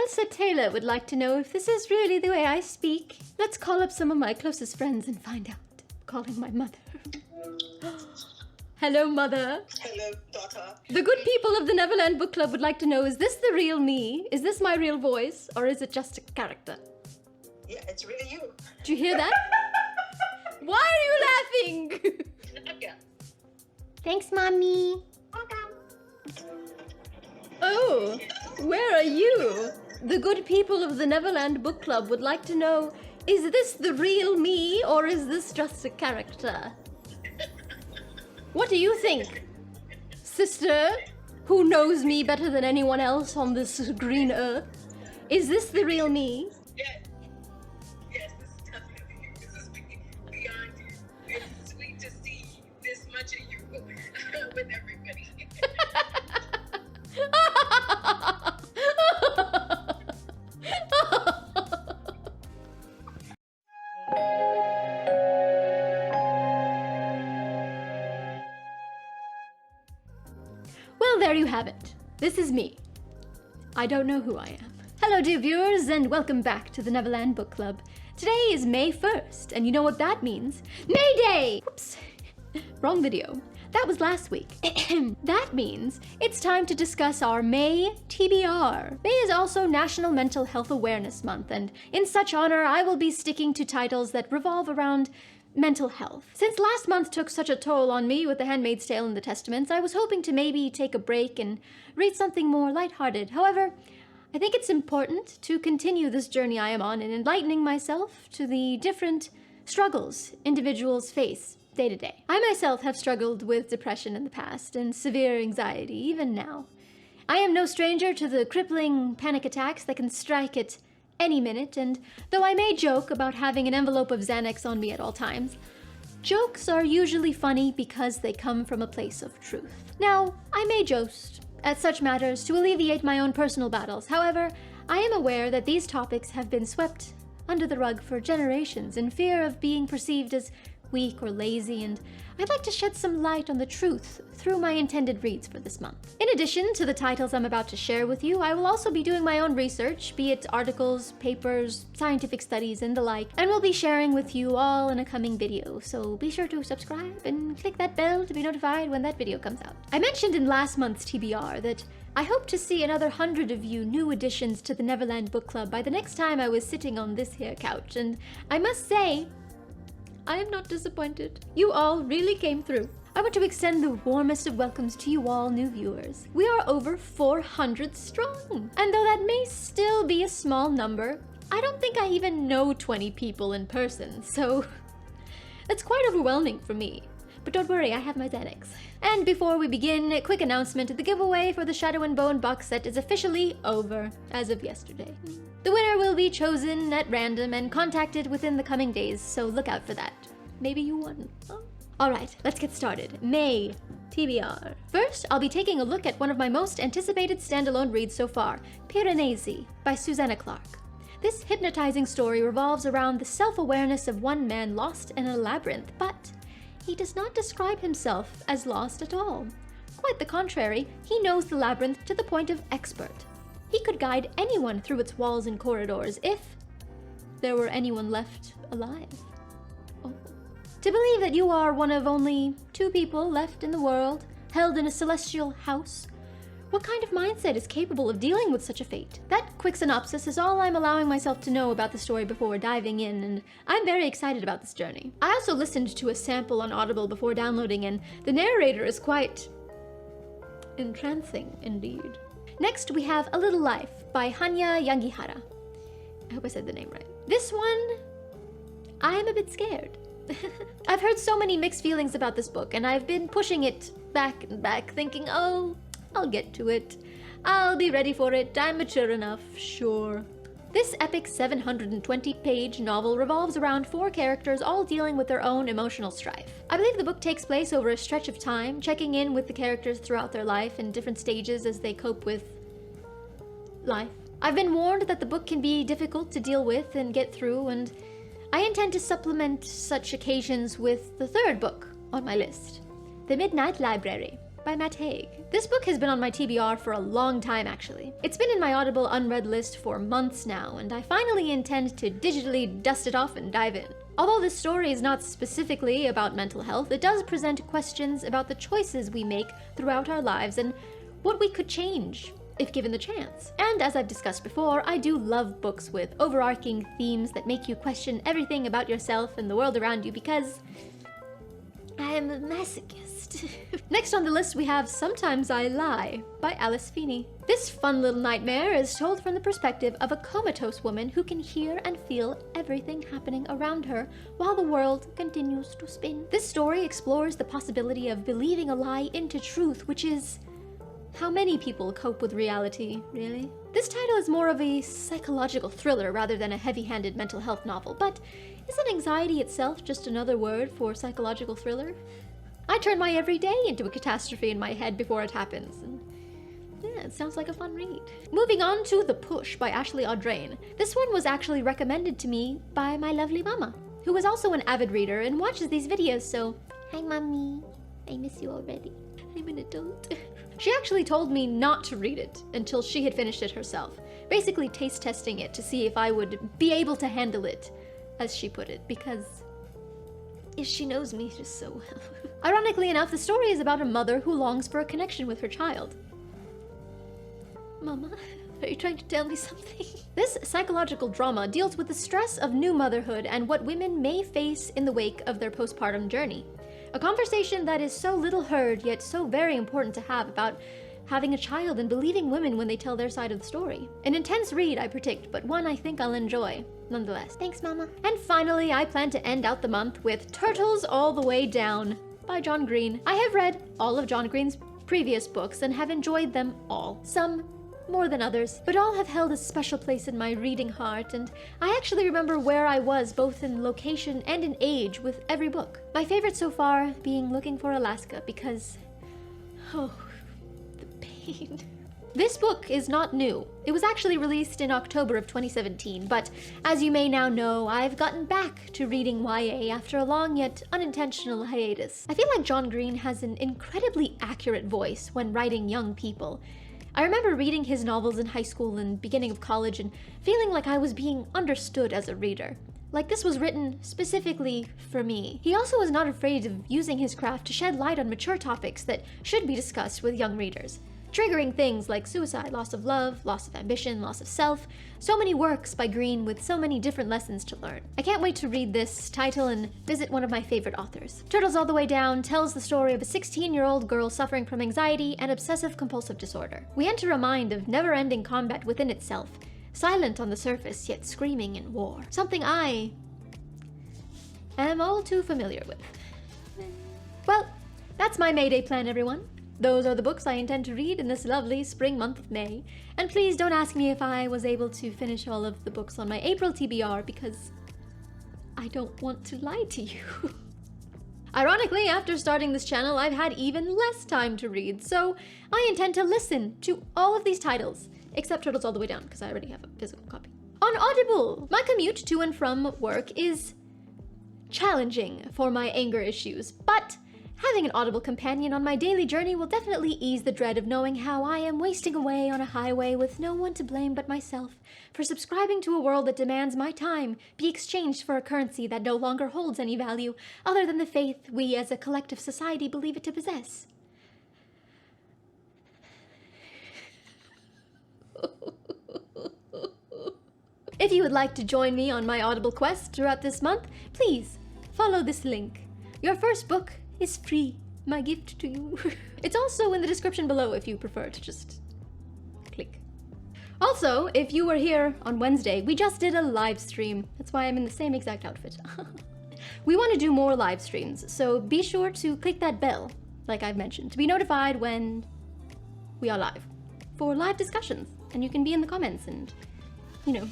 Elsa Taylor would like to know if this is really the way I speak. Let's call up some of my closest friends and find out. Calling my mother. Hello, Mother. Hello, daughter. The good people of the Neverland Book Club would like to know, is this the real me? Is this my real voice? Or is it just a character? Yeah, it's really you. Did you hear that? Why are you laughing? Yeah. Thanks, Mommy. Oh, where are you? The good people of the Neverland Book Club would like to know, is this the real me or is this just a character? What do you think? Sister, who knows me better than anyone else on this green earth? Is this the real me? Yes. Yes, this is definitely you. This is beyond you. It's sweet to see this much of you with everybody. Well, there you have it. This is me. I don't know who I am. Hello, dear viewers, and welcome back to the Neverland Book Club. Today is May 1st, and you know what that means? May Day! Whoops. Wrong video. That was last week. That means it's time to discuss our May TBR. May is also National Mental Health Awareness Month, and in such honor, I will be sticking to titles that revolve around mental health. Since last month took such a toll on me with The Handmaid's Tale and the Testaments, I was hoping to maybe take a break and read something more lighthearted. However, I think it's important to continue this journey I am on in enlightening myself to the different struggles individuals face day to day. I myself have struggled with depression in the past and severe anxiety even now. I am no stranger to the crippling panic attacks that can strike at any minute, and though I may joke about having an envelope of Xanax on me at all times, jokes are usually funny because they come from a place of truth. Now, I may jost at such matters to alleviate my own personal battles. However, I am aware that these topics have been swept under the rug for generations in fear of being perceived as weak or lazy, and I'd like to shed some light on the truth through my intended reads for this month. In addition to the titles I'm about to share with you, I will also be doing my own research, be it articles, papers, scientific studies, and the like, and will be sharing with you all in a coming video, so be sure to subscribe and click that bell to be notified when that video comes out. I mentioned in last month's TBR that I hope to see another 100 of you new additions to the Neverland Book Club by the next time I was sitting on this here couch, and I must say, I am not disappointed. You all really came through. I want to extend the warmest of welcomes to you all new viewers. We are over 400 strong. And though that may still be a small number, I don't think I even know 20 people in person, so that's quite overwhelming for me. But don't worry, I have my Xanax. And before we begin, a quick announcement. The giveaway for the Shadow and Bone box set is officially over as of yesterday. The winner will be chosen at random and contacted within the coming days, so look out for that. Maybe you won. Oh. Alright, let's get started. May TBR. First, I'll be taking a look at one of my most anticipated standalone reads so far, Piranesi by Sysanna Clarke. This hypnotizing story revolves around the self-awareness of one man lost in a labyrinth, but he does not describe himself as lost at all. Quite the contrary, he knows the labyrinth to the point of expert. He could guide anyone through its walls and corridors if there were anyone left alive. Oh. To believe that you are one of only 2 people left in the world, held in a celestial house, what kind of mindset is capable of dealing with such a fate? That quick synopsis is all I'm allowing myself to know about the story before diving in, and I'm very excited about this journey. I also listened to a sample on Audible before downloading, and the narrator is quite entrancing indeed. Next, we have A Little Life by Hanya Yanagihara. I hope I said the name right. This one, I am a bit scared. I've heard so many mixed feelings about this book, and I've been pushing it back and back, thinking, oh, I'll get to it. I'll be ready for it. I'm mature enough, sure. This epic 720-page novel revolves around 4 characters all dealing with their own emotional strife. I believe the book takes place over a stretch of time, checking in with the characters throughout their life in different stages as they cope with life. I've been warned that the book can be difficult to deal with and get through, and I intend to supplement such occasions with the 3rd book on my list, The Midnight Library by Haig. This book has been on my TBR for a long time, actually. It's been in my Audible unread list for months now, and I finally intend to digitally dust it off and dive in. Although this story is not specifically about mental health, it does present questions about the choices we make throughout our lives and what we could change if given the chance. And as I've discussed before, I do love books with overarching themes that make you question everything about yourself and the world around you because I am a masochist. Next on the list we have Sometimes I Lie by Feeney. This fun little nightmare is told from the perspective of a comatose woman who can hear and feel everything happening around her while the world continues to spin. This story explores the possibility of believing a lie into truth, which is how many people cope with reality, really. This title is more of a psychological thriller rather than a heavy-handed mental health novel, but isn't anxiety itself just another word for psychological thriller? I turn my everyday into a catastrophe in my head before it happens, and yeah, it sounds like a fun read. Moving on to The Push by Audrain. This one was actually recommended to me by my lovely mama, who is also an avid reader and watches these videos, so hi mommy, I miss you already. I'm an adult. She actually told me not to read it until she had finished it herself, basically taste testing it to see if I would be able to handle it, as she put it, because she knows me just so well. Ironically enough, the story is about a mother who longs for a connection with her child. Mama, are you trying to tell me something? This psychological drama deals with the stress of new motherhood and what women may face in the wake of their postpartum journey. A conversation that is so little heard, yet so very important to have about having a child and believing women when they tell their side of the story. An intense read, I predict, but one I think I'll enjoy, nonetheless. Thanks, Mama. And finally, I plan to end out the month with Turtles All the Way Down by John Green. I have read all of John Green's previous books and have enjoyed them all. Some more than others, but all have held a special place in my reading heart, and I actually remember where I was both in location and in age with every book. My favorite so far being Looking for Alaska because, oh, the pain. This book is not new. It was actually released in October of 2017, but as you may now know, I've gotten back to reading YA after a long yet unintentional hiatus. I feel like John Green has an incredibly accurate voice when writing young people. I remember reading his novels in high school and beginning of college and feeling like I was being understood as a reader. Like this was written specifically for me. He also was not afraid of using his craft to shed light on mature topics that should be discussed with young readers, triggering things like suicide, loss of love, loss of ambition, loss of self. So many works by Green with so many different lessons to learn. I can't wait to read this title and visit one of my favorite authors. Turtles All the Way Down tells the story of a 16-year-old girl suffering from anxiety and obsessive-compulsive disorder. We enter a mind of never-ending combat within itself, silent on the surface, yet screaming in war. Something I am all too familiar with. Well, that's my May Day plan, everyone. Those are the books I intend to read in this lovely spring month of May. And please don't ask me if I was able to finish all of the books on my April TBR because I don't want to lie to you. Ironically, after starting this channel, I've had even less time to read, so I intend to listen to all of these titles, except Turtles All the Way Down, because I already have a physical copy. On Audible! My commute to and from work is challenging for my anger issues, but having an Audible companion on my daily journey will definitely ease the dread of knowing how I am wasting away on a highway with no one to blame but myself for subscribing to a world that demands my time be exchanged for a currency that no longer holds any value other than the faith we as a collective society believe it to possess. If you would like to join me on my Audible quest throughout this month, please follow this link. Your first book is free. My gift to you. It's also in the description below if you prefer to just click. Also, if you were here on Wednesday, we just did a live stream. That's why I'm in the same exact outfit. We want to do more live streams, so be sure to click that bell, like I've mentioned, to be notified when we are live for live discussions. And you can be in the comments and, you know,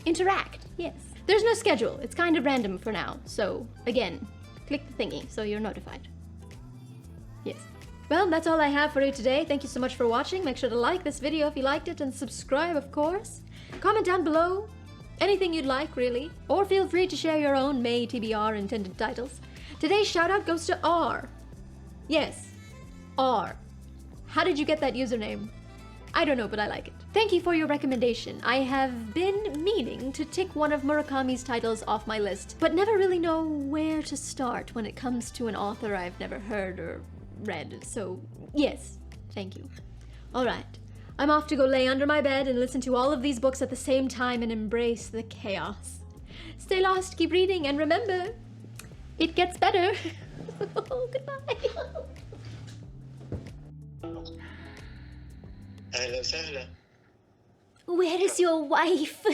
interact. Yes. There's no schedule. It's kind of random for now. So again, click the thingy so you're notified. Yes. Well, that's all I have for you today. Thank you so much for watching. Make sure to like this video if you liked it and subscribe, of course. Comment down below anything you'd like, really. Or feel free to share your own May TBR intended titles. Today's shout out goes to R. Yes, R. How did you get that username? I don't know, but I like it. Thank you for your recommendation. I have been meaning to tick one of Murakami's titles off my list, but never really know where to start when it comes to an author I've never heard or read. So, yes, thank you. All right. I'm off to go lay under my bed and listen to all of these books at the same time and embrace the chaos. Stay lost, keep reading, and remember, it gets better. Goodbye. أهلا وسهلا. Where is your wife?